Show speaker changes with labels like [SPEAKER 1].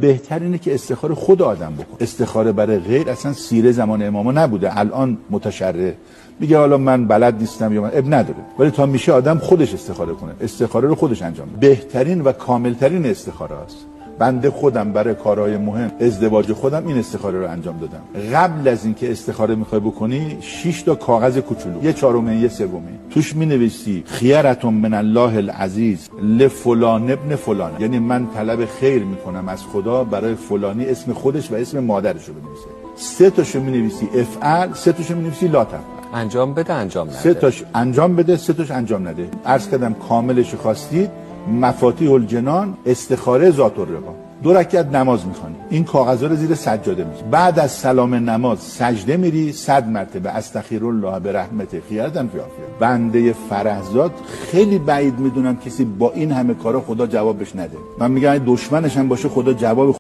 [SPEAKER 1] بهتر اینه که استخاره خود آدم بکن. استخاره برای غیر اصلا سیره زمان اماما نبوده. الان متشرع میگه حالا من بلد نیستم یا من اب نداره، ولی تا میشه آدم خودش استخاره کنه، استخاره رو خودش انجام بده. بهترین و کاملترین استخاره است. بنده خودم برای کارهای مهم، ازدواج خودم، این استخاره رو انجام دادم. قبل از اینکه استخاره میخوای بکنی 6 تا کاغذ کوچولو، یه چهارمه یه سومه، توش مینویسی خیرتون من الله العزیز لفلان ابن فلان، یعنی من طلب خیر میکنم از خدا برای فلانی، اسم خودش و اسم مادرش رو بنویسه. 3 تاشو مینویسی افعل، 3 تاشو مینویسی لا تفعل.
[SPEAKER 2] انجام بده انجام نده.
[SPEAKER 1] 3 تاش انجام بده، 3 تاش انجام نده. عرض کردم کاملش خواستید مفاتیح الجنان استخاره ذات الرقا. 2 رکعت نماز میخوانی، این کاغذا رو زیر سجاده میذاری، بعد از سلام نماز سجده میری 100 مرتبه استغفرالله برحمته خیرتاً فی عافیه. بنده فرهزاد خیلی بعید میدونم کسی با این همه کارا خدا جوابش نده. من میگم دشمنش هم باشه خدا جواب